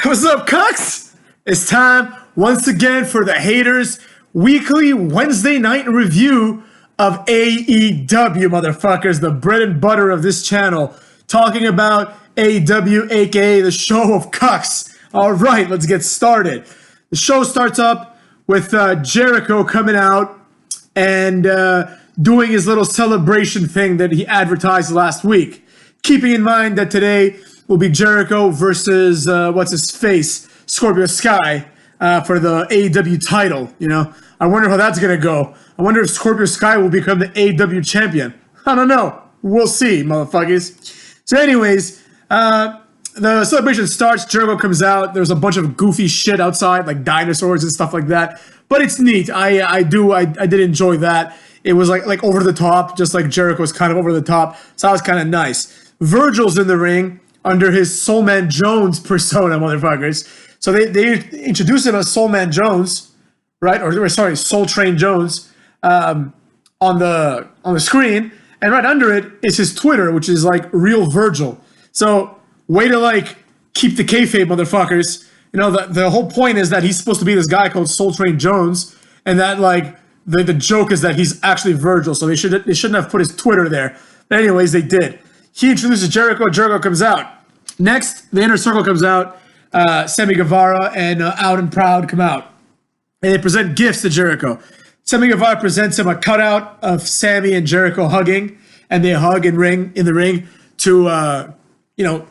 What's up, cucks? It's time once again for the haters' weekly Wednesday night review of AEW, motherfuckers, the bread and butter of this channel, talking about AEW, aka the show of cucks. All right, let's get started. The show starts up with Jericho coming out and doing his little celebration thing that he advertised last week. Keeping in mind that today will be Jericho versus, what's-his-face, Scorpio Sky for the AEW title, you know. I wonder how that's going to go. I wonder if Scorpio Sky will become the AEW champion. I don't know. We'll see, motherfuckers. So anyways, the celebration starts. Jericho comes out. There's a bunch of goofy shit outside, like dinosaurs and stuff like that. But it's neat. I did enjoy that. It was like over the top, just like Jericho's kind of over the top. So that was kind of nice. Virgil's in the ring under his Soulman Jones persona, motherfuckers. So they introduced him as Soulman Jones, right? Or sorry, Soul Train Jones on the screen, and right under it is his Twitter, which is like Real Virgil. So way to like keep the kayfabe, motherfuckers. You know, the whole point is that he's supposed to be this guy called Soul Train Jones, and that like the joke is that he's actually Virgil. So they shouldn't have put his Twitter there. But anyways, they did. He introduces Jericho. Jericho comes out. Next, the Inner Circle comes out. Sammy Guevara and Out and Proud come out. And they present gifts to Jericho. Sammy Guevara presents him a cutout of Sammy and Jericho hugging. And they hug in the ring to,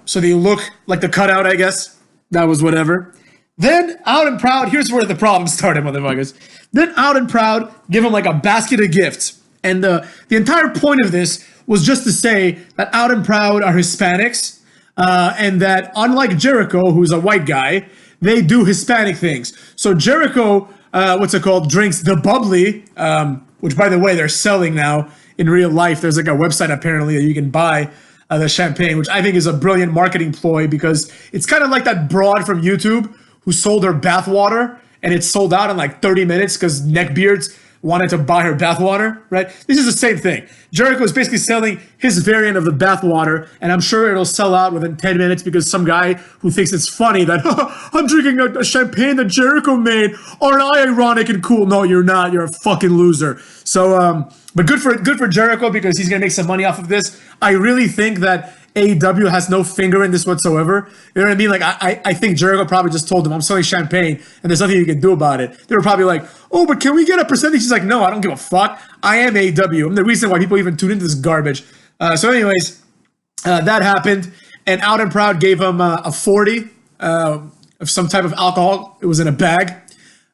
so they look like the cutout, I guess. That was whatever. Then Out and Proud, here's where the problem started, motherfuckers. Then Out and Proud give him like a basket of gifts. And the entire point of this was just to say that Out and Proud are Hispanics. And that unlike Jericho, who's a white guy, they do Hispanic things. So Jericho, drinks the bubbly, which by the way, they're selling now in real life. There's like a website apparently that you can buy the champagne, which I think is a brilliant marketing ploy because it's kind of like that broad from YouTube who sold her bathwater and it sold out in like 30 minutes because neckbeards wanted to buy her bathwater, right? This is the same thing. Jericho is basically selling his variant of the bathwater, and I'm sure it'll sell out within 10 minutes because some guy who thinks it's funny that I'm drinking a champagne that Jericho made. Aren't I ironic and cool? No, you're not. You're a fucking loser. So, but good for Jericho because he's gonna make some money off of this. I really think that AEW has no finger in this whatsoever. You know what I mean? Like, I think Jericho probably just told them, I'm selling champagne, and there's nothing you can do about it. They were probably like, oh, but can we get a percentage? He's like, no, I don't give a fuck. I am AEW. I'm the reason why people even tune into this garbage. So anyways, that happened, and Out and Proud gave him a 40 of some type of alcohol. It was in a bag.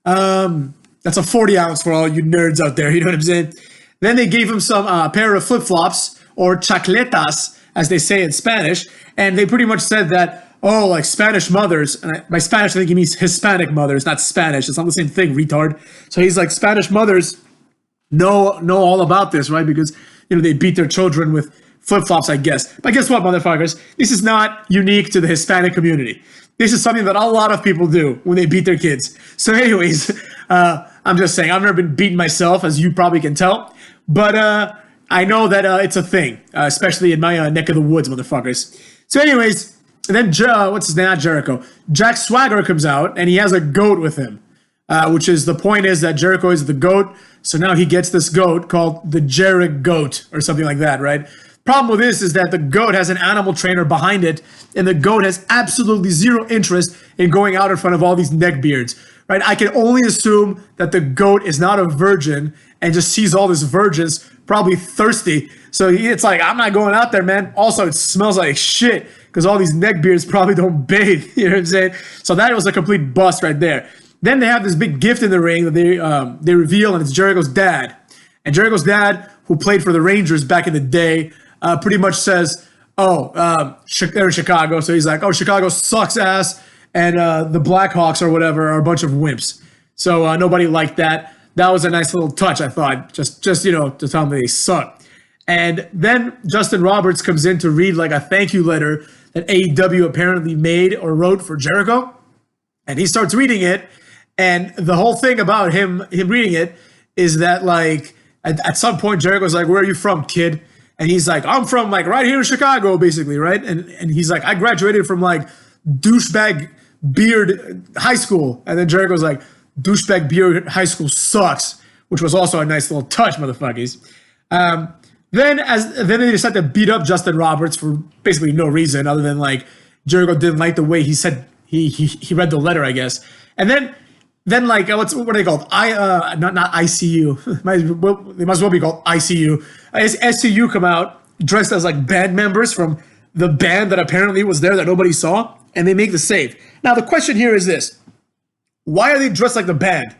That's a 40 ounce for all you nerds out there. You know what I'm saying? Then they gave him some pair of flip-flops, or chacletas, as they say in Spanish, and they pretty much said that, oh, like Spanish mothers, and by Spanish I think he means Hispanic mothers, not Spanish. It's not the same thing, retard. So he's like, Spanish mothers know all about this, right? Because, you know, they beat their children with flip-flops, I guess. But guess what, motherfuckers? This is not unique to the Hispanic community. This is something that a lot of people do when they beat their kids. So anyways, I'm just saying, I've never been beaten myself, as you probably can tell, but I know that it's a thing, especially in my neck of the woods, motherfuckers. So anyways, then what's his name? Not Jericho. Jack Swagger comes out, and he has a goat with him, which is the point is that Jericho is the goat, so now he gets this goat called the Jerick Goat or something like that, right? Problem with this is that the goat has an animal trainer behind it, and the goat has absolutely zero interest in going out in front of all these neckbeards, right? I can only assume that the goat is not a virgin and just sees all these virgins probably thirsty. So it's like, I'm not going out there, man. Also, it smells like shit because all these neckbeards probably don't bathe. You know what I'm saying? So that was a complete bust right there. Then they have this big gift in the ring that they reveal, and it's Jericho's dad. And Jericho's dad, who played for the Rangers back in the day, pretty much says, they're in Chicago. So he's like, oh, Chicago sucks ass, and the Blackhawks or whatever are a bunch of wimps. So nobody liked that. That was a nice little touch, I thought, just to tell them they suck. And then Justin Roberts comes in to read like a thank you letter that AEW apparently made or wrote for Jericho. And he starts reading it. And the whole thing about him reading it is that like at some point Jericho's like, where are you from, kid? And he's like, I'm from like right here in Chicago, basically, right? And he's like, I graduated from like douchebag Beard High School. And then Jericho's like, douchebag Beard High School sucks, which was also a nice little touch, motherfuckers. Then they decided to beat up Justin Roberts for basically no reason other than like Jericho didn't like the way he said he read the letter, I guess. And then like what are they called? Not ICU. They might as well be called ICU. SCU come out dressed as like band members from the band that apparently was there that nobody saw, and they make the save. Now the question here is this: why are they dressed like the band?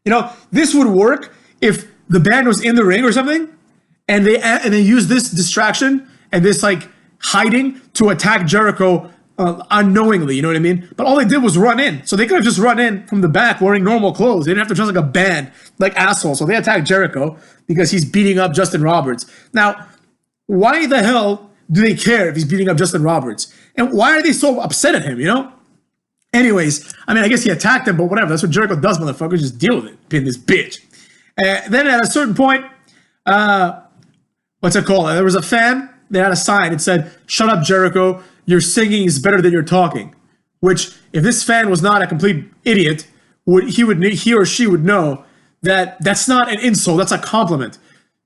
You know, this would work if the band was in the ring or something, and they use this distraction and this like hiding to attack Jericho unknowingly, you know what I mean? But all they did was run in. So they could have just run in from the back wearing normal clothes. They didn't have to dress like a band, like assholes. So they attacked Jericho because he's beating up Justin Roberts. Now, why the hell do they care if he's beating up Justin Roberts? And why are they so upset at him, you know? Anyways, I mean, I guess he attacked him, but whatever. That's what Jericho does, motherfuckers. Just deal with it, pin this bitch. Then at a certain point, what's it called? There was a fan. They had a sign. It said, "Shut up, Jericho. Your singing is better than your talking." Which, if this fan was not a complete idiot, he or she would know that that's not an insult. That's a compliment.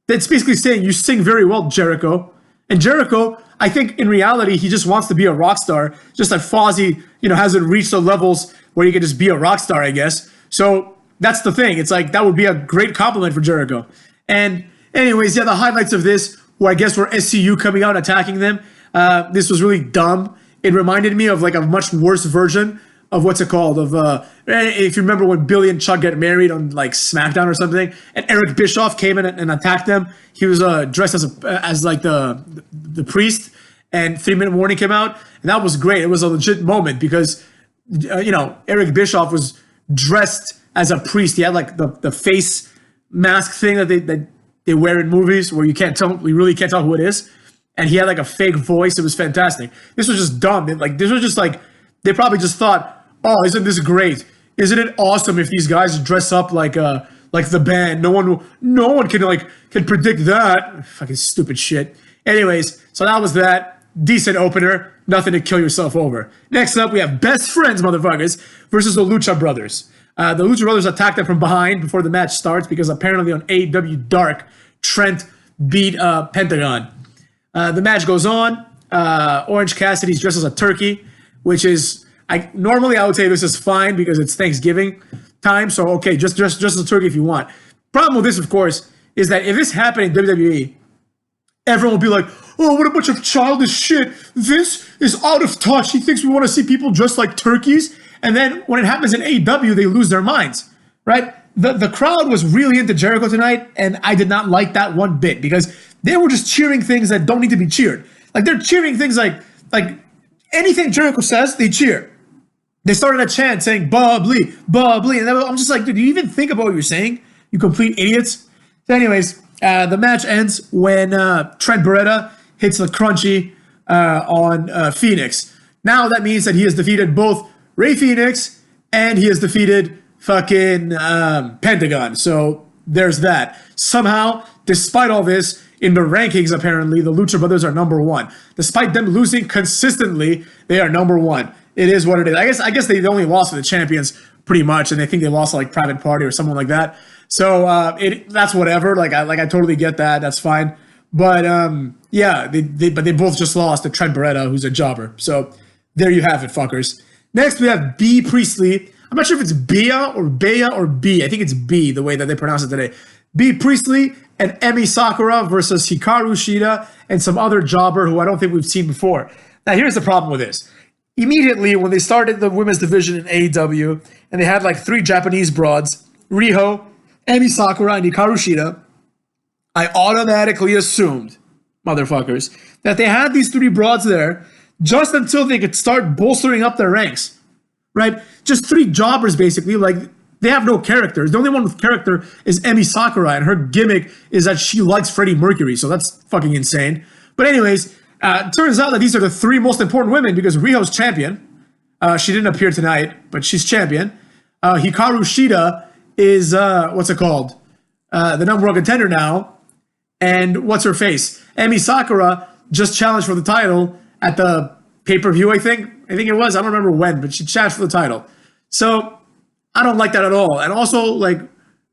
That's basically saying you sing very well, Jericho. And Jericho, I think in reality, he just wants to be a rock star. Just like Fozzy, hasn't reached the levels where he can just be a rock star, I guess. So that's the thing. It's like that would be a great compliment for Jericho. And anyways, yeah, the highlights of this, where I guess were SCU coming out and attacking them. This was really dumb. It reminded me of like a much worse version of what's it called? If you remember when Billy and Chuck get married on like SmackDown or something, and Eric Bischoff came in and attacked them. He was dressed as like the priest, and 3 Minute Warning came out, and that was great. It was a legit moment because Eric Bischoff was dressed as a priest. He had like the face mask thing that they wear in movies where you really can't tell who it is. And he had like a fake voice. It was fantastic. This was just dumb. They probably just thought, oh, isn't this great? Isn't it awesome if these guys dress up like the band? No one can predict that. Fucking stupid shit. Anyways, so that was that. Decent opener. Nothing to kill yourself over. Next up, we have Best Friends, motherfuckers, versus the Lucha Brothers. The Lucha Brothers attacked them from behind before the match starts because apparently on AEW Dark, Trent beat Pentagon. The match goes on. Orange Cassidy's dressed as a turkey, which is normally I would say this is fine because it's Thanksgiving time. So okay, just as a turkey if you want. Problem with this, of course, is that if this happened in WWE, everyone will be like, "Oh, what a bunch of childish shit! Vince is out of touch. He thinks we want to see people dressed like turkeys." And then when it happens in AEW, they lose their minds, right? The crowd was really into Jericho tonight, and I did not like that one bit because they were just cheering things that don't need to be cheered. Like they're cheering things like anything Jericho says, they cheer. They started a chant saying bubbly, bubbly, and I'm just like, dude, do you even think about what you're saying? You complete idiots. So anyways, the match ends when Trent Beretta hits the crunchy on Phoenix. Now that means that he has defeated both Rey Fenix and he has defeated fucking Pentagon. So there's that. Somehow, despite all this, in the rankings, apparently, the Lucha Brothers are number one. Despite them losing consistently, they are number one. It is what it is. I guess they only lost to the champions pretty much, and they think they lost to like Private Party or someone like that. So that's whatever. Like I totally get that. That's fine. But yeah, they both just lost to Trent Beretta, who's a jobber. So there you have it, fuckers. Next, we have B. Priestley. I'm not sure if it's Bea or B. I think it's B, the way that they pronounce it today. B. Priestley and Emi Sakura versus Hikaru Shida and some other jobber who I don't think we've seen before. Now, here's the problem with this. Immediately, when they started the women's division in AEW, and they had like 3 Japanese broads, Riho, Emi Sakura, and Hikaru Shida, I automatically assumed, motherfuckers, that they had these 3 broads there just until they could start bolstering up their ranks, right? Just 3 jobbers, basically. Like, they have no characters. The only one with character is Emi Sakura, and her gimmick is that she likes Freddie Mercury, so that's fucking insane. But anyways, it turns out that these are the 3 most important women because Riho's champion. She didn't appear tonight, but she's champion. Hikaru Shida is, the number 1 contender now. And what's her face? Emi Sakura just challenged for the title at the pay-per-view, I think, I think it was. I don't remember when, but she challenged for the title. So I don't like that at all. And also, like,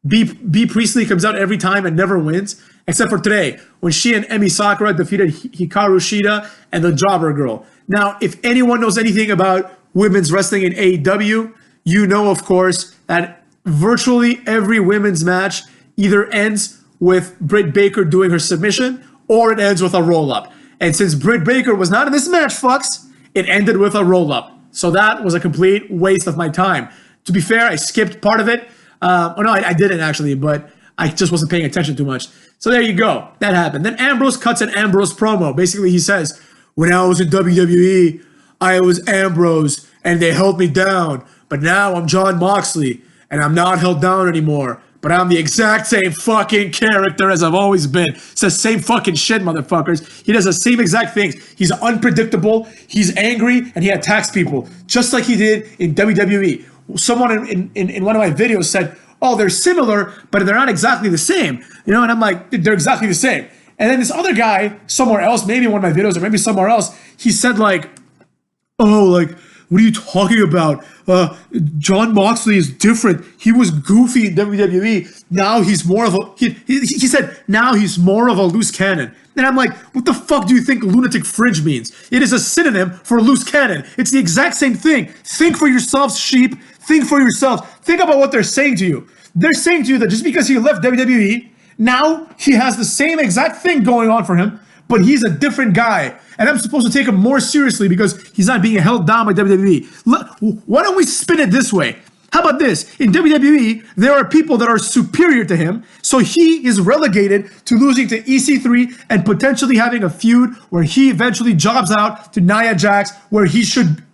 B Priestley comes out every time and never wins, except for today when she and Emi Sakura defeated Hikaru Shida and the Jobber Girl. Now, if anyone knows anything about women's wrestling in AEW, you know, of course, that virtually every women's match either ends with Britt Baker doing her submission or it ends with a roll-up. And since Britt Baker was not in this match, fucks, it ended with a roll-up. So that was a complete waste of my time. To be fair, I skipped part of it. I didn't actually, but I just wasn't paying attention too much. So there you go. That happened. Then Ambrose cuts an Ambrose promo. Basically, he says, when I was in WWE, I was Ambrose, and they held me down. But now I'm Jon Moxley, and I'm not held down anymore. But I'm the exact same fucking character as I've always been. It's the same fucking shit, motherfuckers. He does the same exact things. He's unpredictable, he's angry, and he attacks people, just like he did in WWE. Someone in one of my videos said, oh, they're similar, but they're not exactly the same. You know, and I'm like, they're exactly the same. And then this other guy, somewhere else, maybe in one of my videos or maybe somewhere else, he said like, oh, like, what are you talking about? Jon Moxley is different. He was goofy in WWE. Now he's more of a, he said, now he's more of a loose cannon. And I'm like, what the fuck do you think lunatic fringe means? It is a synonym for loose cannon. It's the exact same thing. Think for yourselves, sheep. Think for yourselves. Think about what they're saying to you. They're saying to you that just because he left WWE, now he has the same exact thing going on for him, but he's a different guy. And I'm supposed to take him more seriously because he's not being held down by WWE. Why don't we spin it this way? How about this? In WWE, there are people that are superior to him, so he is relegated to losing to EC3 and potentially having a feud where he eventually jobs out to Nia Jax where he should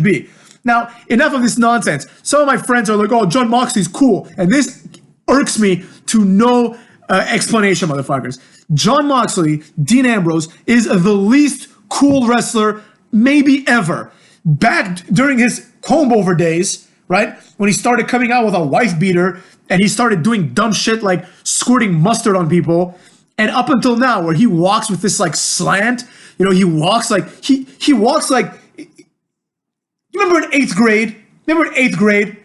be. Now, enough of this nonsense. Some of my friends are like, oh, Jon Moxley's cool. And this irks me to no explanation, motherfuckers. Jon Moxley, Dean Ambrose, is the least cool wrestler maybe ever. Back during his comb-over days, right, when he started coming out with a wife beater and he started doing dumb shit like squirting mustard on people, and up until now where he walks with this like slant, you know, he walks like, he walks like, you remember in 8th grade?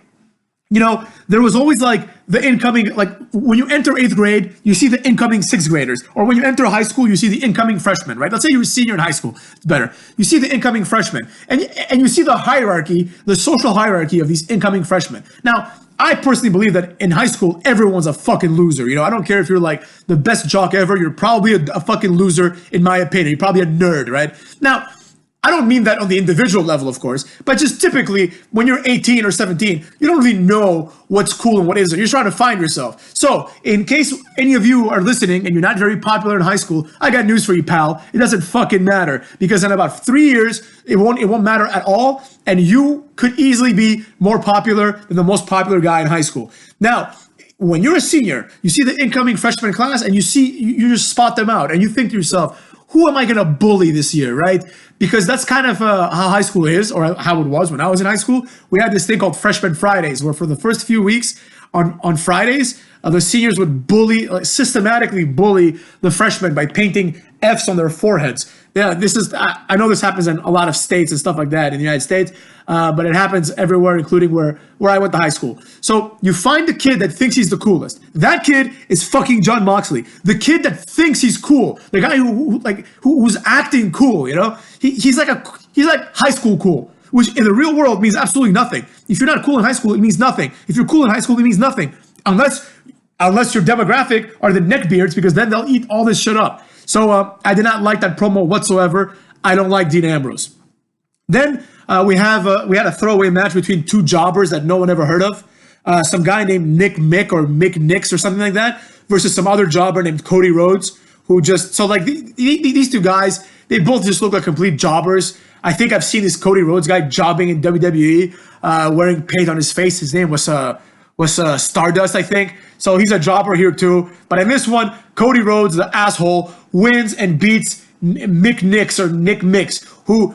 You know, there was always like the incoming, like when you enter 8th grade, you see the incoming 6th graders. Or when you enter high school, you see the incoming freshmen, right? Let's say you're a senior in high school. It's better. You see the incoming freshmen. And you see the hierarchy, the social hierarchy of these incoming freshmen. Now, I personally believe that in high school, everyone's a fucking loser. You know, I don't care if you're like the best jock ever. You're probably a fucking loser, in my opinion. You're probably a nerd, right? Now, I don't mean that on the individual level, of course, but just typically when you're 18 or 17, you don't really know what's cool and what isn't. You're trying to find yourself. So in case any of you are listening and you're not very popular in high school, I got news for you, pal. It doesn't fucking matter because in about 3 years, it won't matter at all. And you could easily be more popular than the most popular guy in high school. Now, when you're a senior, you see the incoming freshman class and you just spot them out and you think to yourself, who am I going to bully this year, right? Because that's kind of how high school is, or how it was when I was in high school. We had this thing called Freshman Fridays, where for the first few weeks on Fridays, the seniors would systematically bully the freshmen by painting F's on their foreheads. Yeah, I know this happens in a lot of states and stuff like that in the United States, but it happens everywhere, including where I went to high school. So you find the kid that thinks he's the coolest. That kid is fucking Jon Moxley. The kid that thinks he's cool, the guy who's acting cool, you know, he's like high school cool, which in the real world means absolutely nothing. If you're not cool in high school, it means nothing. If you're cool in high school, it means nothing, unless your demographic are the neckbeards, because then they'll eat all this shit up. So I did not like that promo whatsoever. I don't like Dean Ambrose. Then we had a throwaway match between two jobbers that no one ever heard of. Some guy named Nick Mick or Mick Nix or something like that versus some other jobber named CodyRhodes, who just, so like these two guys, they both just look like complete jobbers. I think I've seen this CodyRhodes guy jobbing in WWE, wearing paint on his face. His name was Stardust, I think. So he's a jobber here too. But in this one, CodyRhodes, the asshole, wins and beats Mick Nix or Nick Mix, who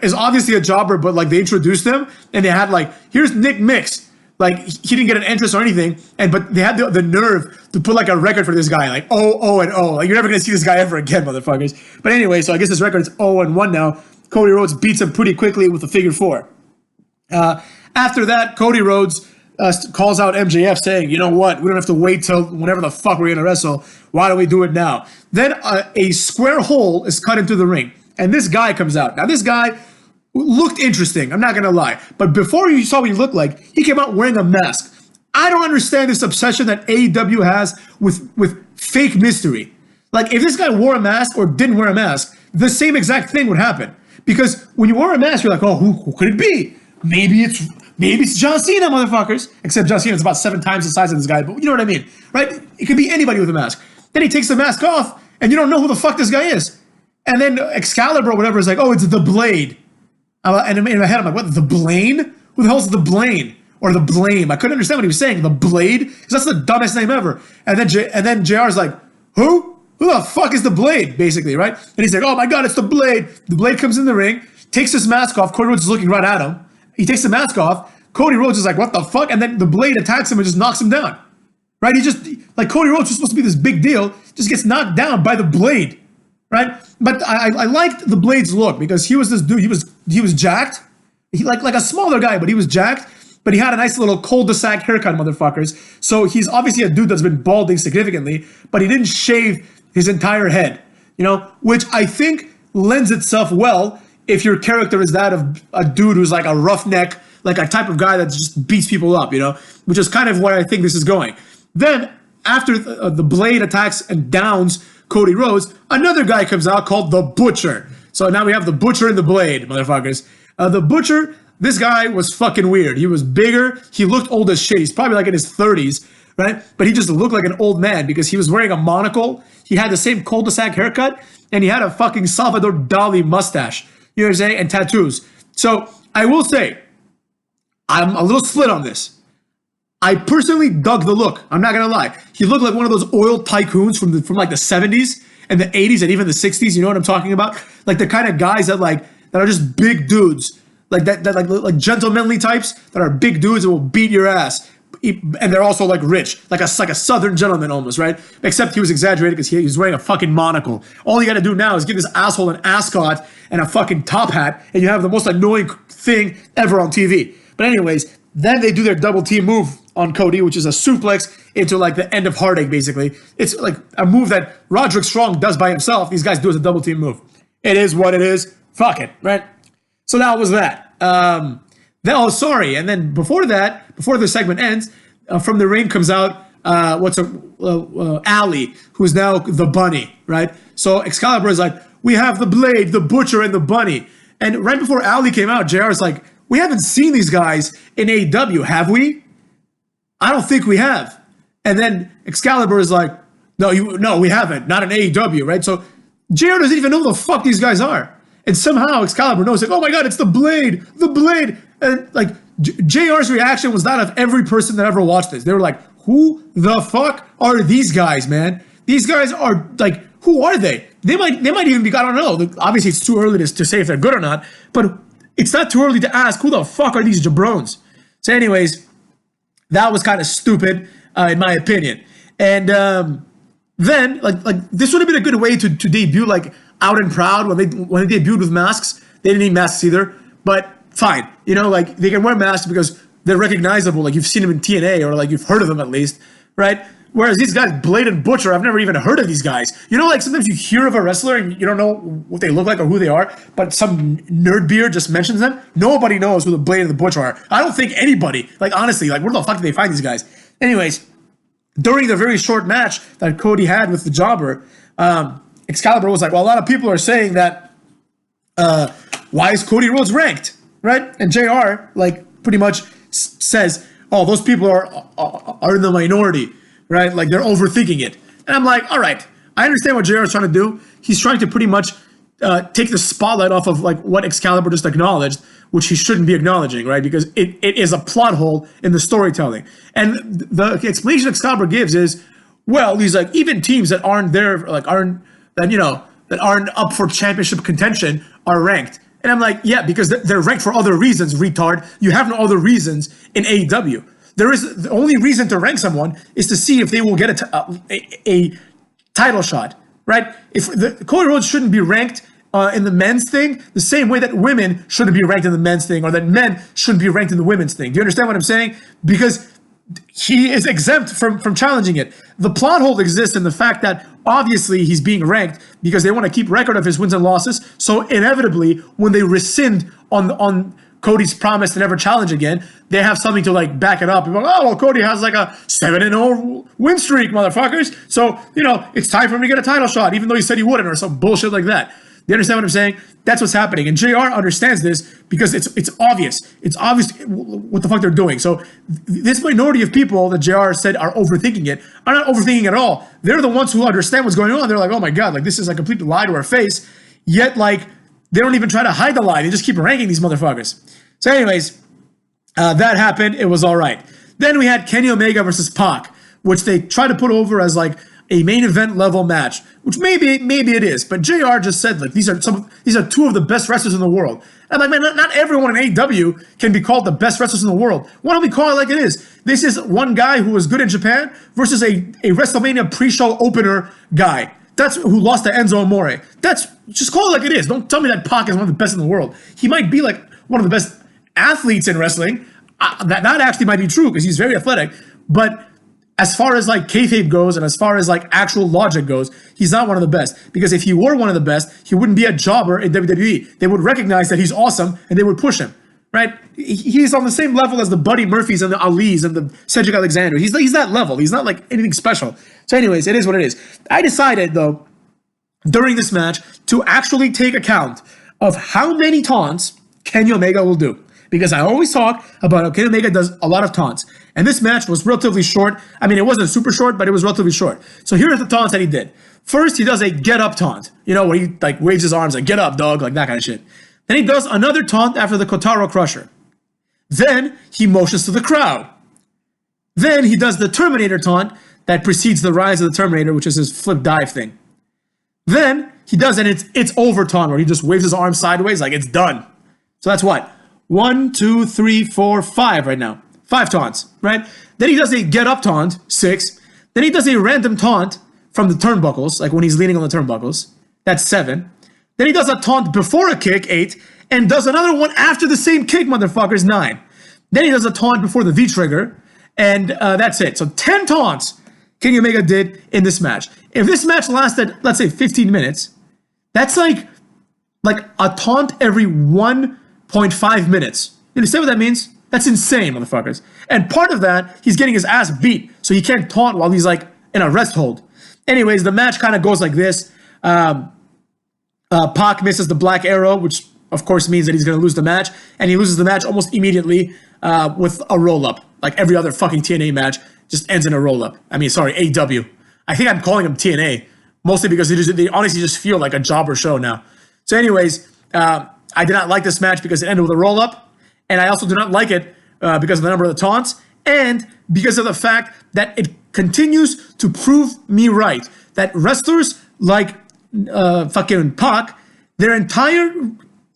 is obviously a jobber, but like they introduced him and they had like, here's Nick Mix. Like he didn't get an entrance or anything, but they had the nerve to put like a record for this guy, like 0-0-0. Like you're never gonna see this guy ever again, motherfuckers. But anyway, so I guess his record is 0-1 now. Cody Rhodes beats him pretty quickly with a figure four. After that, Cody Rhodes calls out MJF saying, you know what, we don't have to wait till whenever the fuck we're going to wrestle. Why don't we do it now? Then a square hole is cut into the ring, and this guy comes out. Now, this guy looked interesting, I'm not going to lie. But before you saw what he looked like, he came out wearing a mask. I don't understand this obsession that AEW has with fake mystery. Like, if this guy wore a mask or didn't wear a mask, the same exact thing would happen. Because when you wear a mask, you're like, oh, who could it be? Maybe it's John Cena, motherfuckers. Except John Cena is about 7 times the size of this guy, but you know what I mean, right? It could be anybody with a mask. Then he takes the mask off, and you don't know who the fuck this guy is. And then Excalibur or whatever is like, oh, it's the Blade. And in my head, I'm like, what, the Blaine? Who the hell's the Blaine? Or the Blame? I couldn't understand what he was saying. The Blade? Because that's the dumbest name ever. And then JR's like, who? Who the fuck is the Blade? Basically, right? And he's like, oh my God, it's the Blade. The Blade comes in the ring, takes his mask off. Cody Rhodes is looking right at him. He takes the mask off. Cody Rhodes is like, what the fuck? And then the Blade attacks him and just knocks him down. Right? He just, like, Cody Rhodes was supposed to be this big deal, just gets knocked down by the Blade. Right? But I liked the Blade's look because he was this dude, he was jacked. He like a smaller guy, but he was jacked. But he had a nice little cul-de-sac haircut, motherfuckers. So he's obviously a dude that's been balding significantly, but he didn't shave his entire head, you know, which I think lends itself well if your character is that of a dude who's like a roughneck, like a type of guy that just beats people up, you know, which is kind of where I think this is going. Then after the Blade attacks and downs Cody Rhodes, another guy comes out called the Butcher. So now we have the Butcher and the Blade, motherfuckers. The Butcher, this guy was fucking weird. He was bigger. He looked old as shit. He's probably like in his 30s, right? But he just looked like an old man because he was wearing a monocle. He had the same cul-de-sac haircut, and he had a fucking Salvador Dali mustache. You know what I'm saying? And tattoos. So I will say, I'm a little split on this. I personally dug the look. I'm not gonna lie. He looked like one of those oil tycoons from like the 70s and the 80s and even the 60s. You know what I'm talking about? Like the kind of guys that are just big dudes. Like like gentlemanly types that are big dudes that will beat your ass, and they're also like rich, like a southern gentleman almost, right? Except he was exaggerated because he was wearing a fucking monocle. All you got to do now is give this asshole an ascot and a fucking top hat, and you have the most annoying thing ever on TV. But anyways, then they do their double team move on Cody, which is a suplex into like the end of Heartache. Basically, it's like a move that Roderick Strong does by himself. These guys do as a double team move. It is what it is. Fuck it, right? So that was that. And then before the segment ends, from the ring comes out Allie, who's now the Bunny, right? So Excalibur is like, we have the Blade, the Butcher, and the Bunny. And right before Allie came out, JR is like, we haven't seen these guys in AEW, have we? I don't think we have. And then Excalibur is like, no, we haven't, not in AEW, right? So JR doesn't even know who the fuck these guys are. And somehow Excalibur knows, like, oh my God, it's the Blade. And like JR's reaction was that of every person that ever watched this. They were like, who the fuck are these guys, man? These guys are like, who are they? They might even be, I don't know. Obviously, it's too early to say if they're good or not, but it's not too early to ask, who the fuck are these jabrones? So anyways, that was kind of stupid, in my opinion. And then, like this would have been a good way to debut, like, Out and Proud when they debuted with masks. They didn't need masks either, but fine. You know, like, they can wear masks because they're recognizable. Like, you've seen them in TNA, or like you've heard of them at least, right? Whereas these guys, Blade and Butcher, I've never even heard of these guys. You know, like, sometimes you hear of a wrestler and you don't know what they look like or who they are, but some nerd beard just mentions them. Nobody knows who the Blade and the Butcher are. I don't think anybody, like, honestly, like, where the fuck did they find these guys? Anyways, during the very short match that Cody had with the Jobber, Excalibur was like, well, a lot of people are saying that, why is Cody Rhodes ranked, right? And JR, like, pretty much says, oh, those people are in the minority, right? Like, they're overthinking it. And I'm like, all right, I understand what JR is trying to do. He's trying to pretty much take the spotlight off of, like, what Excalibur just acknowledged, which he shouldn't be acknowledging, right? Because it is a plot hole in the storytelling. And the explanation Excalibur gives is, well, he's like, even teams that aren't there, like, that aren't up for championship contention are ranked. And I'm like, yeah, because they're ranked for other reasons, retard. You have no other reasons in AEW. There is, the only reason to rank someone is to see if they will get a title shot, right? If Cody Rhodes shouldn't be ranked in the men's thing, the same way that women shouldn't be ranked in the men's thing, or that men shouldn't be ranked in the women's thing. Do you understand what I'm saying? Because he is exempt from challenging it. The plot hole exists in the fact that obviously he's being ranked because they want to keep record of his wins and losses. So inevitably, when they rescind on Cody's promise to never challenge again, they have something to like back it up. And go, oh, well, Cody has like a 7-0 win streak, motherfuckers. So, it's time for him to get a title shot, even though he said he wouldn't, or some bullshit like that. You understand what I'm saying? That's what's happening. And JR understands this because it's obvious. It's obvious what the fuck they're doing. So this minority of people that JR said are overthinking it are not overthinking it at all. They're the ones who understand what's going on. They're like, oh my God, like this is a complete lie to our face. Yet like they don't even try to hide the lie. They just keep ranking these motherfuckers. So anyways, that happened. It was all right. Then we had Kenny Omega versus Pac, which they tried to put over as like a main event level match, which maybe it is, but JR just said like these are two of the best wrestlers in the world. And I'm like, man, not everyone in AEW can be called the best wrestlers in the world. Why don't we call it like it is? This is one guy who was good in Japan versus a WrestleMania pre-show opener guy. That's who lost to Enzo Amore. That's just call it like it is. Don't tell me that Pac is one of the best in the world. He might be like one of the best athletes in wrestling. That actually might be true because he's very athletic, but as far as like kayfabe goes and as far as like actual logic goes, he's not one of the best. Because if he were one of the best, he wouldn't be a jobber in WWE. They would recognize that he's awesome and they would push him, right? He's on the same level as the Buddy Murphys and the Alis and the Cedric Alexander. He's that level. He's not like anything special. So anyways, it is what it is. I decided though, during this match, to actually take account of how many taunts Kenny Omega will do. Because I always talk about how Kenny Omega does a lot of taunts. And this match was relatively short. I mean, it wasn't super short, but it was relatively short. So here are the taunts that he did. First, he does a get up taunt. Where he like waves his arms like, get up, dog, like that kind of shit. Then he does another taunt after the Kotaro Crusher. Then he motions to the crowd. Then he does the Terminator taunt that precedes the rise of the Terminator, which is his flip dive thing. Then he does an it's over taunt where he just waves his arms sideways like it's done. So that's what? 1, 2, 3, 4, 5 right now. 5 taunts, right? Then he does a get up taunt, 6. Then he does a random taunt from the turnbuckles, like when he's leaning on the turnbuckles. That's 7. Then he does a taunt before a kick, 8. And does another one after the same kick, motherfuckers, 9. Then he does a taunt before the V-trigger. And that's it. So 10 taunts Kenny Omega did in this match. If this match lasted, let's say, 15 minutes, that's like a taunt every 1.5 minutes. You understand what that means? That's insane, motherfuckers. And part of that, he's getting his ass beat, so he can't taunt while he's like in a rest hold. Anyways, the match kind of goes like this. Pac misses the black arrow, which of course means that he's going to lose the match, and he loses the match almost immediately with a roll-up. Like every other fucking TNA match just ends in a roll-up. I mean, sorry, AEW. I think I'm calling them TNA, mostly because they honestly just feel like a jobber show now. So anyways, I did not like this match because it ended with a roll-up. And I also do not like it because of the number of the taunts and because of the fact that it continues to prove me right. That wrestlers like fucking Pac, their entire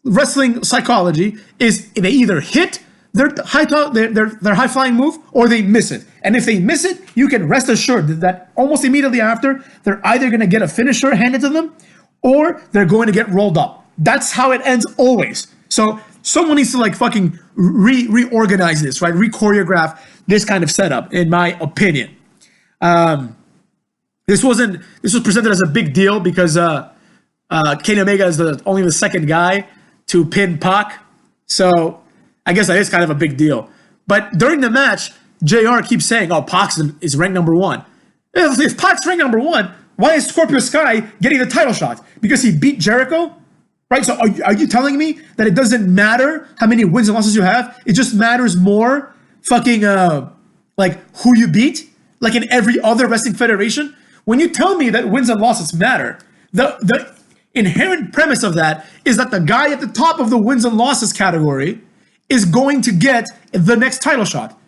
wrestling psychology is they either hit their high flying move or they miss it. And if they miss it, you can rest assured that almost immediately after, they're either going to get a finisher handed to them or they're going to get rolled up. That's how it ends always. So someone needs to like fucking reorganize this, right? Re-choreograph this kind of setup, in my opinion. This was presented as a big deal because Kenny Omega is only the second guy to pin Pac. So I guess that is kind of a big deal. But during the match, JR keeps saying, oh, Pac is ranked number 1. If Pac's ranked number 1, why is Scorpio Sky getting the title shot? Because he beat Jericho? Right, so are you telling me that it doesn't matter how many wins and losses you have? It just matters more fucking like who you beat? Like in every other wrestling federation? When you tell me that wins and losses matter, the inherent premise of that is that the guy at the top of the wins and losses category is going to get the next title shot.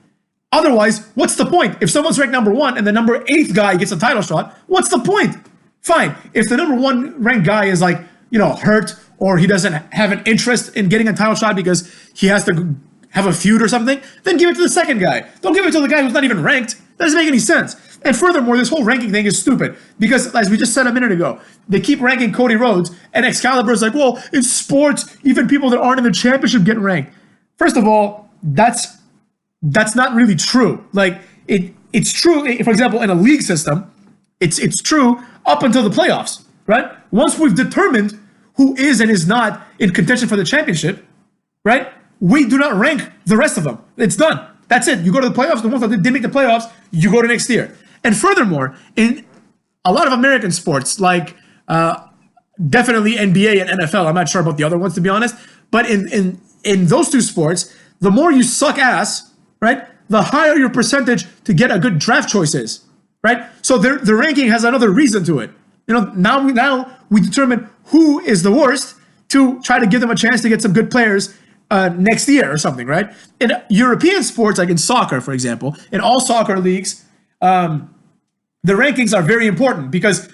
Otherwise, what's the point? If someone's ranked number 1 and the number 8th guy gets a title shot, what's the point? Fine. If the number 1 ranked guy is like, hurt, or he doesn't have an interest in getting a title shot because he has to have a feud or something, then give it to the second guy. Don't give it to the guy who's not even ranked. That doesn't make any sense. And furthermore, this whole ranking thing is stupid because, as we just said a minute ago, they keep ranking CodyRhodes, and Excalibur is like, well, in sports, even people that aren't in the championship get ranked. First of all, that's not really true. Like, it's true, for example, in a league system, it's true up until the playoffs, right? Once we've determined who is and is not in contention for the championship, right? We do not rank the rest of them. It's done. That's it. You go to the playoffs. The ones that didn't make the playoffs, you go to next year. And furthermore, in a lot of American sports, like definitely NBA and NFL, I'm not sure about the other ones, to be honest, but in those two sports, the more you suck ass, right, the higher your percentage to get a good draft choice is, right? So the ranking has another reason to it. You know, now we determine who is the worst to try to give them a chance to get some good players next year or something, right? In European sports, like in soccer, for example, in all soccer leagues, the rankings are very important because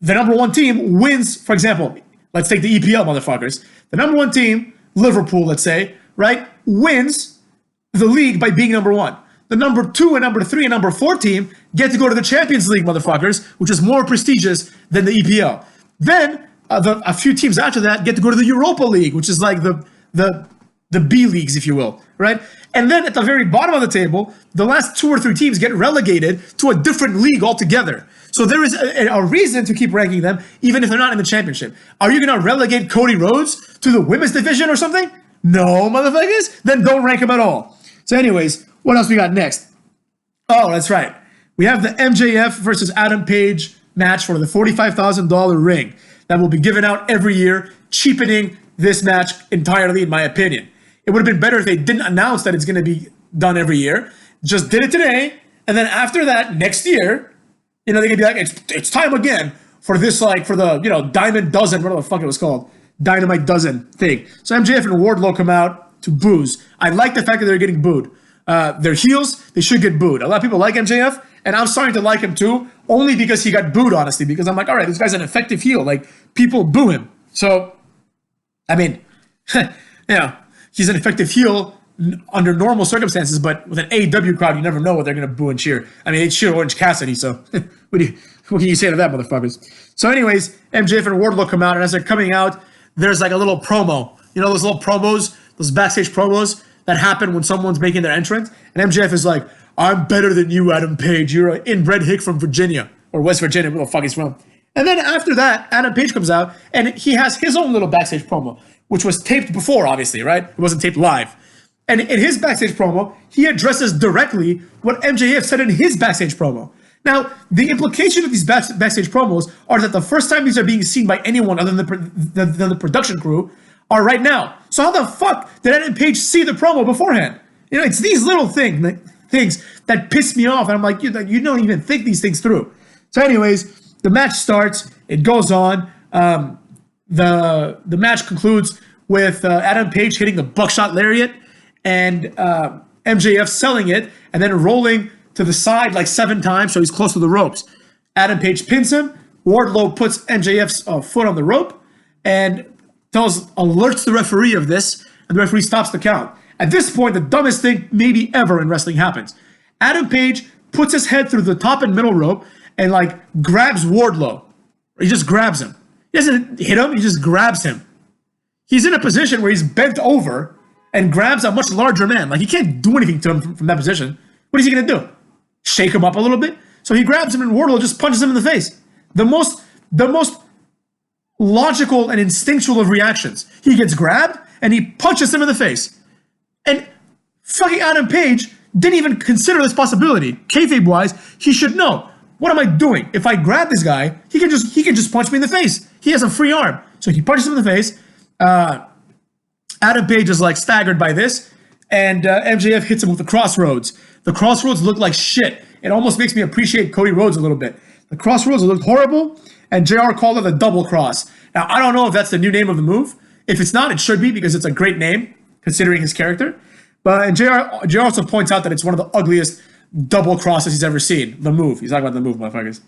the number one team wins. For example, let's take the EPL, motherfuckers. The number one team, Liverpool, let's say, right, wins the league by being number one. The number 2 and number 3 and number 4 team get to go to the Champions League, motherfuckers, which is more prestigious than the EPL. Then a few teams after that get to go to the Europa League, which is like the B leagues, if you will, right? And then at the very bottom of the table, the last 2 or 3 teams get relegated to a different league altogether. So there is a reason to keep ranking them, even if they're not in the championship. Are you going to relegate CodyRhodes to the women's division or something? No, motherfuckers. Then don't rank him at all. So anyways, what else we got next? Oh, that's right. We have the MJF versus Adam Page match for the $45,000 ring that will be given out every year, cheapening this match entirely, in my opinion. It would have been better if they didn't announce that it's going to be done every year. Just did it today, and then after that, next year, you know, they can be like, it's time again for this, like, for the, you know, Diamond Dozen, whatever the fuck it was called, Dynamite Dozen thing. So MJF and Wardlow come out to boos. I like the fact that they're getting booed. They're heels, they should get booed. A lot of people like MJF, and I'm starting to like him too, only because he got booed, honestly, because I'm like, all right, this guy's an effective heel. Like, people boo him. So, I mean, you know, he's an effective heel under normal circumstances, but with an AEW crowd, you never know what they're going to boo and cheer. I mean, they cheer Orange Cassidy, so what can you say to that, motherfuckers? So anyways, MJF and Wardlow come out, and as they're coming out, there's like a little promo. You know those little promos, those backstage promos that happen when someone's making their entrance? And MJF is like, I'm better than you, Adam Page. You're an inbred hick from Virginia, or West Virginia, where the fuck he's from. And then after that, Adam Page comes out, and he has his own little backstage promo, which was taped before, obviously, right? It wasn't taped live. And in his backstage promo, he addresses directly what MJF said in his backstage promo. Now, the implication of these backstage promos are that the first time these are being seen by anyone other than the production crew are right now. So how the fuck did Adam Page see the promo beforehand? You know, it's these little things that piss me off, and I'm like, you don't even think these things through. So anyways, the match starts, it goes on. The match concludes with Adam Page hitting the buckshot lariat and MJF selling it and then rolling to the side like 7 times, so he's close to the ropes. Adam Page pins him. Wardlow puts MJF's foot on the rope and alerts the referee of this, and the referee stops the count. At this point, the dumbest thing maybe ever in wrestling happens. Adam Page puts his head through the top and middle rope and like grabs Wardlow. He just grabs him. He doesn't hit him, he just grabs him. He's in a position where he's bent over and grabs a much larger man. Like, he can't do anything to him from that position. What is he going to do? Shake him up a little bit? So he grabs him and Wardlow just punches him in the face. The most logical and instinctual of reactions. He gets grabbed and he punches him in the face. And fucking Adam Page didn't even consider this possibility. Kayfabe-wise, he should know. What am I doing? If I grab this guy, he can just punch me in the face. He has a free arm. So he punches him in the face. Adam Page is like staggered by this, and MJF hits him with the crossroads. The crossroads look like shit. It almost makes me appreciate CodyRhodes a little bit. The crossroads looked horrible, and JR called it a double cross. Now, I don't know if that's the new name of the move. If it's not, it should be, because it's a great name, considering his character. But JR also points out that it's one of the ugliest double crosses he's ever seen. The move. He's talking about the move, motherfuckers.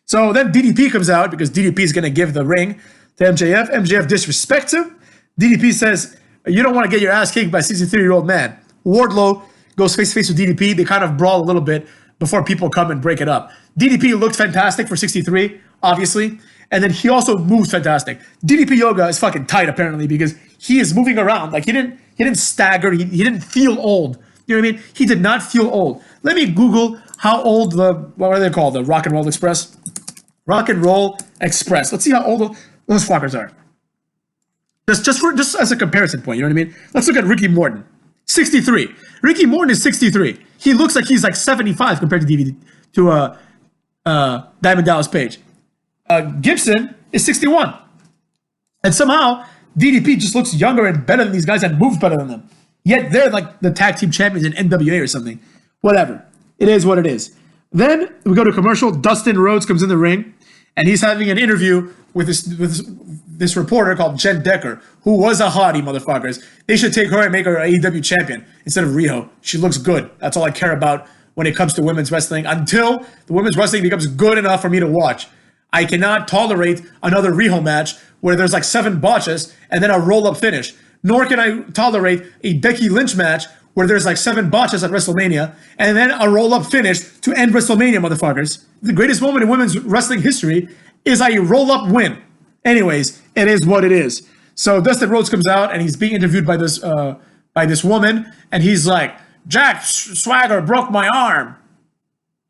So then DDP comes out, because DDP is going to give the ring to MJF. MJF disrespects him. DDP says, you don't want to get your ass kicked by a 63-year-old man. Wardlow goes face-to-face with DDP. They kind of brawl a little bit. before people come and break it up. DDP looked fantastic for 63, obviously. And then he also moves fantastic. DDP Yoga is fucking tight, apparently, because he is moving around. Like, he didn't stagger. He didn't feel old. You know what I mean? He did not feel old. Let me Google how old what are they called? The Rock and Roll Express? Rock and Roll Express. Let's see how old those fuckers are. Just as a comparison point, you know what I mean? Let's look at Ricky Morton. 63. Ricky Morton is 63. He looks like he's like 75 compared to Diamond Dallas Page. Gibson is 61. And somehow, DDP just looks younger and better than these guys and moves better than them. Yet they're like the tag team champions in NWA or something. Whatever. It is what it is. Then we go to commercial. Dustin Rhodes comes in the ring, and he's having an interview with this reporter called Jen Decker, who was a hottie, motherfuckers. They should take her and make her AEW champion instead of Riho. She looks good. That's all I care about when it comes to women's wrestling until the women's wrestling becomes good enough for me to watch. I cannot tolerate another Riho match where there's like 7 botches and then a roll-up finish. Nor can I tolerate a Becky Lynch match where there's like 7 botches at WrestleMania and then a roll-up finish to end WrestleMania, motherfuckers. The greatest moment in women's wrestling history is a roll-up win. Anyways, it is what it is. So Dustin Rhodes comes out and he's being interviewed by this woman, and he's like, Jack Swagger broke my arm.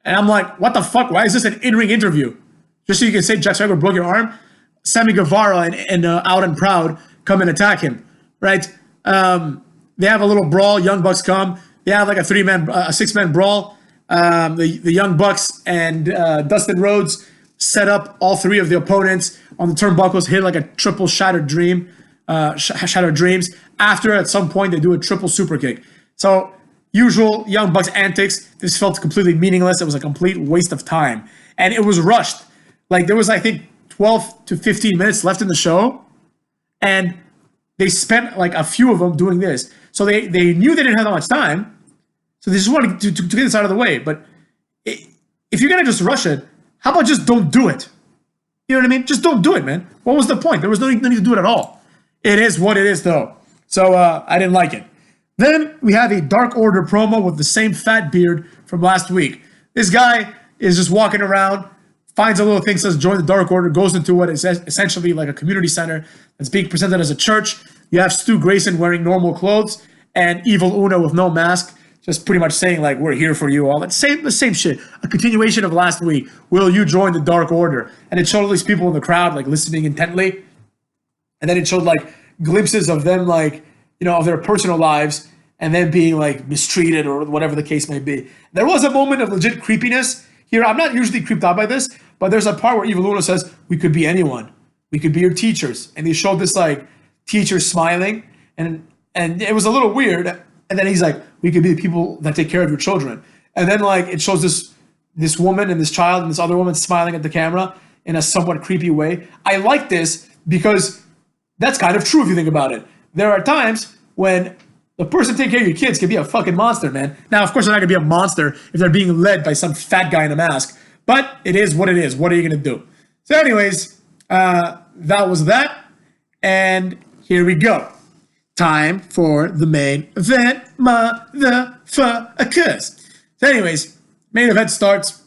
And I'm like, what the fuck? Why is this an in-ring interview? Just so you can say Jack Swagger broke your arm? Sammy Guevara and Out and Proud come and attack him, right? They have a little brawl. Young Bucks come. They have like a 6-man brawl. The Young Bucks and Dustin Rhodes set up all 3 of the opponents on the turnbuckles, hit like a triple shattered dreams. After, at some point, they do a triple super kick. So, usual Young Bucks antics. This felt completely meaningless. It was a complete waste of time. And it was rushed. Like, there was, I think, 12 to 15 minutes left in the show. And they spent, like, a few of them doing this. So they knew they didn't have that much time. So they just wanted to get this out of the way. But if you're going to just rush it, how about just don't do it? You know what I mean? Just don't do it, man. What was the point? There was no need to do it at all. It is what it is, though. So I didn't like it. Then we have a Dark Order promo with the same fat beard from last week. This guy is just walking around, finds a little thing, says join the Dark Order, goes into what is essentially like a community center that's being presented as a church. You have Stu Grayson wearing normal clothes and Evil Uno with no mask, just pretty much saying like, we're here for you all. The same shit. A continuation of last week. Will you join the Dark Order? And it showed all these people in the crowd like listening intently. And then it showed like glimpses of them like, you know, of their personal lives and then being like mistreated or whatever the case may be. There was a moment of legit creepiness here. I'm not usually creeped out by this, but there's a part where Evil Uno says, we could be anyone. We could be your teachers. And they showed this like teacher smiling and it was a little weird. And then he's like, we could be the people that take care of your children. And then like it shows this woman and this child and this other woman smiling at the camera in a somewhat creepy way. I like this because that's kind of true if you think about it. There are times when the person taking care of your kids can be a fucking monster, man. Now, of course, they're not going to be a monster if they're being led by some fat guy in a mask. But it is what it is. What are you going to do? So anyways, that was that. And here we go. Time for the main event, motherfuckers. So anyways, main event starts.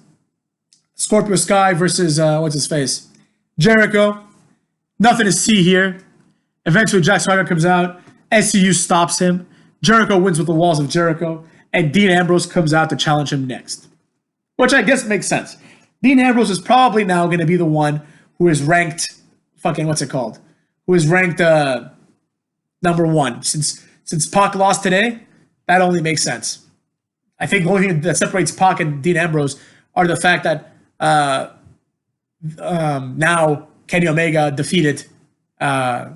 Scorpio Sky versus, what's his face? Jericho. Nothing to see here. Eventually, Jack Swagger comes out. SCU stops him. Jericho wins with the walls of Jericho. And Dean Ambrose comes out to challenge him next. Which I guess makes sense. Dean Ambrose is probably now going to be the one who is ranked, who is ranked number 1. Since Pac lost today, that only makes sense. I think the only thing that separates Pac and Dean Ambrose are the fact that now Kenny Omega defeated Pac.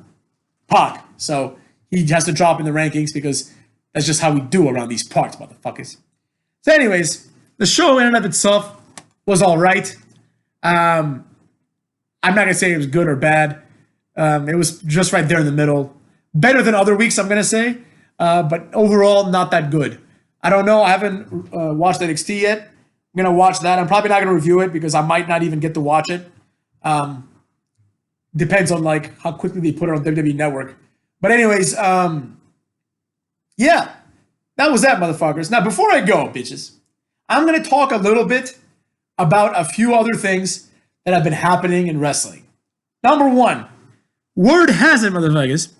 So he has to drop in the rankings because that's just how we do around these parts, motherfuckers. So anyways, the show in and of itself was all right. I'm not going to say it was good or bad. It was just right there in the middle. Better than other weeks, I'm going to say. But overall, not that good. I don't know. I haven't watched NXT yet. I'm going to watch that. I'm probably not going to review it because I might not even get to watch it. Depends on like how quickly they put it on WWE Network. But anyways, yeah. That was that, motherfuckers. Now, before I go, bitches, I'm going to talk a little bit about a few other things that have been happening in wrestling. Number one, word has it, motherfuckers,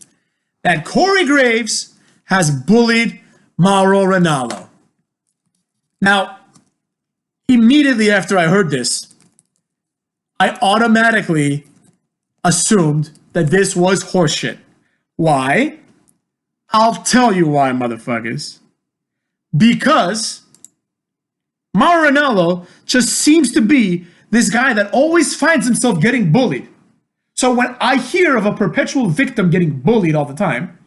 that Corey Graves has bullied Mauro Ranallo. Now, immediately after I heard this, I automatically assumed that this was horseshit. Why? I'll tell you why, motherfuckers. Because Mauro Ranallo just seems to be this guy that always finds himself getting bullied. So when I hear of a perpetual victim getting bullied all the time,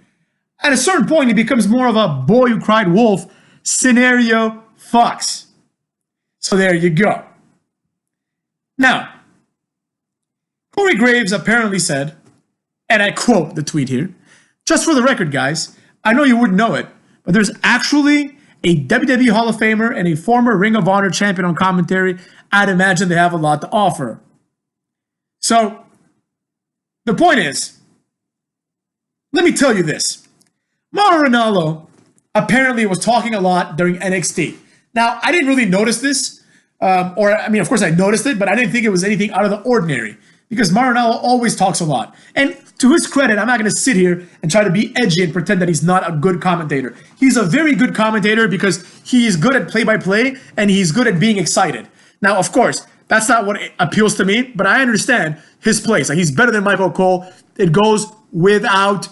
at a certain point, he becomes more of a boy who cried wolf scenario fucks. So there you go. Now, Corey Graves apparently said, and I quote the tweet here, just for the record, guys, I know you wouldn't know it, but there's actually a WWE Hall of Famer and a former Ring of Honor champion on commentary. I'd imagine they have a lot to offer. So, the point is, let me tell you this. Mauro Ranallo apparently was talking a lot during NXT. Now, I didn't really notice this, of course I noticed it, but I didn't think it was anything out of the ordinary because Mauro Ranallo always talks a lot. And to his credit, I'm not going to sit here and try to be edgy and pretend that he's not a good commentator. He's a very good commentator because he is good at play-by-play and he's good at being excited. Now, of course, that's not what appeals to me, but I understand his place. Like, he's better than Michael Cole. It goes without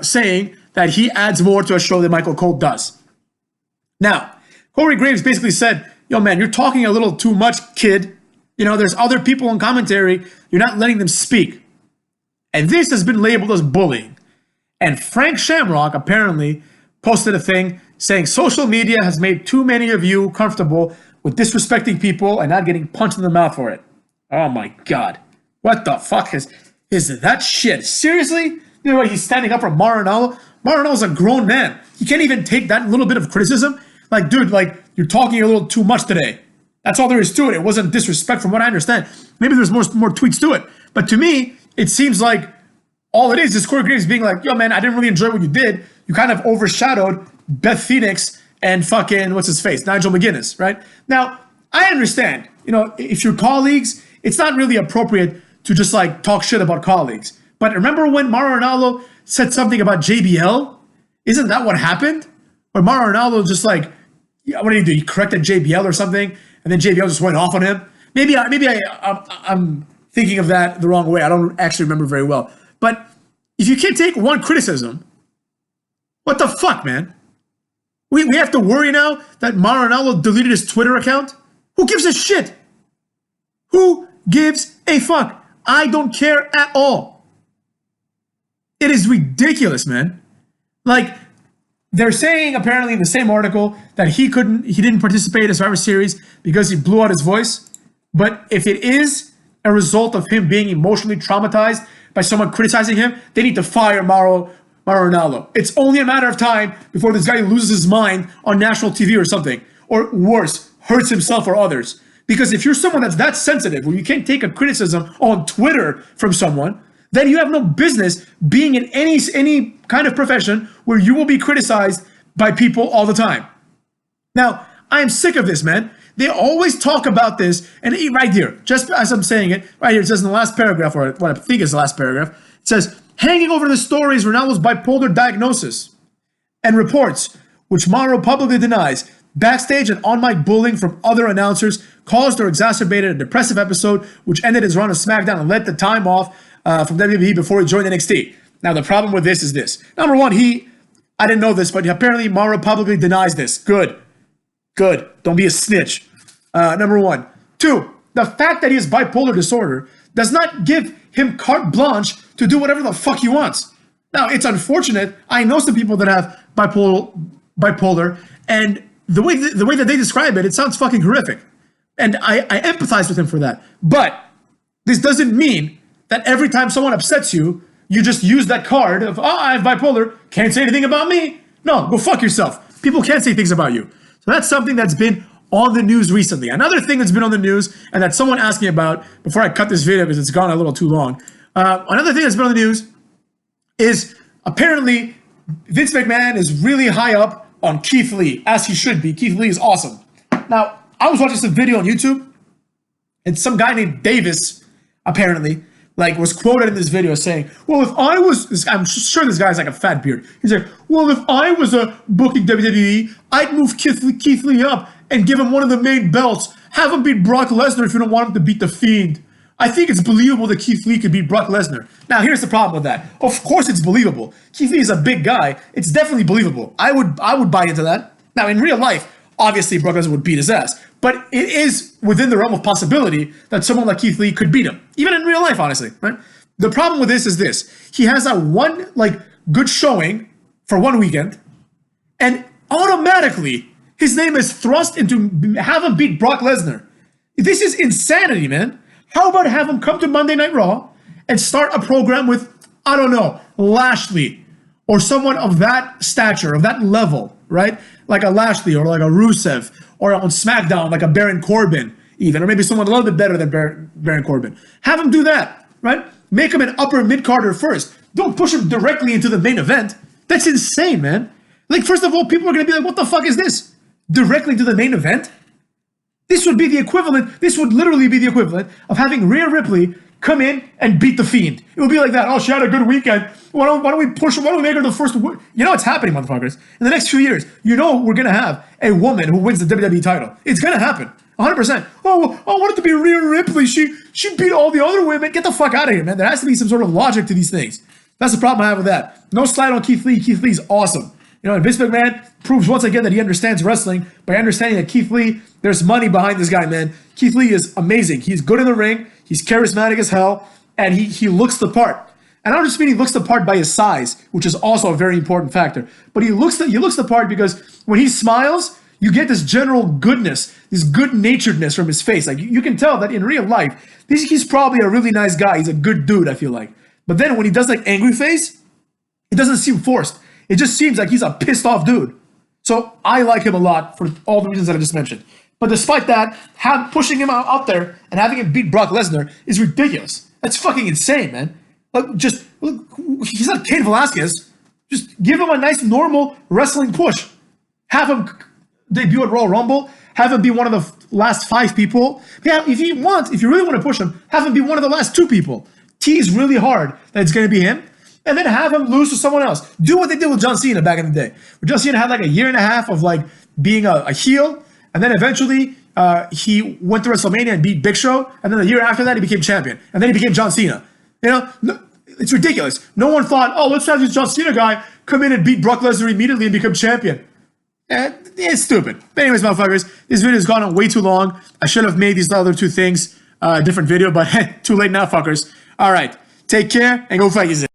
saying that he adds more to a show than Michael Cole does. Now, Corey Graves basically said, yo, man, you're talking a little too much, kid. You know, there's other people in commentary. You're not letting them speak. And this has been labeled as bullying. And Frank Shamrock apparently posted a thing saying social media has made too many of you comfortable with disrespecting people and not getting punched in the mouth for it. Oh my God. What the fuck is that shit? Seriously? You know, he's standing up for Mauro Ranallo. Mauro Ranallo's a grown man. He can't even take that little bit of criticism. Like, dude, like, you're talking a little too much today. That's all there is to it. It wasn't disrespect from what I understand. Maybe there's more tweets to it. But to me, it seems like all it is Corey Graves being like, yo, man, I didn't really enjoy what you did. You kind of overshadowed Beth Phoenix and fucking, what's his face, Nigel McGuinness, right? Now, I understand, you know, if you're colleagues, it's not really appropriate to just like talk shit about colleagues. But remember when Mauro Ranallo said something about JBL? Isn't that what happened? Or Mauro Ranallo just like, what did he do? He corrected JBL or something, and then JBL just went off on him. Maybe I'm thinking of that the wrong way. I don't actually remember very well. But if you can't take one criticism, what the fuck, man? We have to worry now that Mauro Ranallo deleted his Twitter account? Who gives a shit? Who gives a fuck? I don't care at all. It is ridiculous, man. Like, they're saying apparently in the same article that he didn't participate in Survivor Series because he blew out his voice. But if it is a result of him being emotionally traumatized by someone criticizing him, they need to fire Mauro Ranallo. It's only a matter of time before this guy loses his mind on national TV or something. Or worse, hurts himself or others. Because if you're someone that's that sensitive, where you can't take a criticism on Twitter from someone, then you have no business being in any kind of profession where you will be criticized by people all the time. Now, I am sick of this, man. They always talk about this, and right here, just as I'm saying it, right here, it says in the last paragraph, or what I think is the last paragraph, it says, hanging over the story is Ronaldo's bipolar diagnosis and reports, which Mauro publicly denies, backstage and on-mic bullying from other announcers caused or exacerbated a depressive episode, which ended his run of SmackDown and led the time off from WWE before he joined NXT. Now, the problem with this is this. Number one, I didn't know this, but apparently Mauro publicly denies this. Good. Don't be a snitch. Number one. Two, the fact that he has bipolar disorder does not give him carte blanche to do whatever the fuck he wants. Now, it's unfortunate. I know some people that have bipolar, and the way that they describe it, it sounds fucking horrific. And I empathize with him for that. But this doesn't mean that every time someone upsets you, you just use that card of, I have bipolar, can't say anything about me. No, go fuck yourself. People can't say things about you. So that's something that's been on the news recently. Another thing that's been on the news, and that someone asked me about before I cut this video because it's gone a little too long. Another thing that's been on the news is apparently Vince McMahon is really high up on Keith Lee, as he should be. Keith Lee is awesome. Now, I was watching some video on YouTube, and some guy named Davis, apparently, like, was quoted in this video saying, well, if I was, I'm sure this guy's like a fat beard. He's like, well, if I was a booking WWE, I'd move Keith Lee up and give him one of the main belts. Have him beat Brock Lesnar if you don't want him to beat The Fiend. I think it's believable that Keith Lee could beat Brock Lesnar. Now, here's the problem with that. Of course it's believable. Keith Lee is a big guy. It's definitely believable. I would buy into that. Now, in real life, obviously Brock Lesnar would beat his ass. But it is within the realm of possibility that someone like Keith Lee could beat him. Even in real life, honestly, right? The problem with this is this. He has that one, like, good showing for one weekend, and automatically his name is thrust into have him beat Brock Lesnar. This is insanity, man. How about have him come to Monday Night Raw and start a program with, I don't know, Lashley or someone of that stature, of that level, right? Like a Lashley or like a Rusev, or on SmackDown, like a Baron Corbin even, or maybe someone a little bit better than Baron Corbin. Have him do that, right? Make him an upper mid-carder first. Don't push him directly into the main event. That's insane, man. Like, first of all, people are going to be like, what the fuck is this? Directly to the main event? This would be the equivalent, this would literally be the equivalent of having Rhea Ripley come in and beat The Fiend. It would be like that. Oh, she had a good weekend. Why don't we push her? Why don't we make her the first? You know what's happening, motherfuckers? In the next few years, you know we're going to have a woman who wins the WWE title. It's going to happen. 100%. Oh, I want it to be Rhea Ripley. She beat all the other women. Get the fuck out of here, man. There has to be some sort of logic to these things. That's the problem I have with that. No slide on Keith Lee. Keith Lee's awesome. You know, and Vince McMahon proves once again that he understands wrestling by understanding that Keith Lee, there's money behind this guy, man. Keith Lee is amazing. He's good in the ring. He's charismatic as hell. And he looks the part. And I don't just mean he looks the part by his size, which is also a very important factor. But he looks the part because when he smiles, you get this general goodness, this good-naturedness from his face. Like, you can tell that in real life, he's probably a really nice guy. He's a good dude, I feel like. But then when he does like angry face, it doesn't seem forced. It just seems like he's a pissed off dude. So I like him a lot for all the reasons that I just mentioned. But despite that, pushing him out there and having him beat Brock Lesnar is ridiculous. That's fucking insane, man. Like, he's not Cain Velasquez. Just give him a nice, normal wrestling push. Have him debut at Royal Rumble. Have him be one of the last 5 people. Yeah, if you really want to push him, have him be one of the last 2 people. Tease really hard that it's going to be him. And then have him lose to someone else. Do what they did with John Cena back in the day. Where John Cena had like a year and a half of like being a heel. And then eventually he went to WrestleMania and beat Big Show. And then the year after that, he became champion. And then he became John Cena. You know, it's ridiculous. No one thought, oh, let's have this John Cena guy come in and beat Brock Lesnar immediately and become champion. It's stupid. But anyways, motherfuckers, this video has gone on way too long. I should have made these other 2 things a different video, but too late now, fuckers. All right, take care and go fight yourself.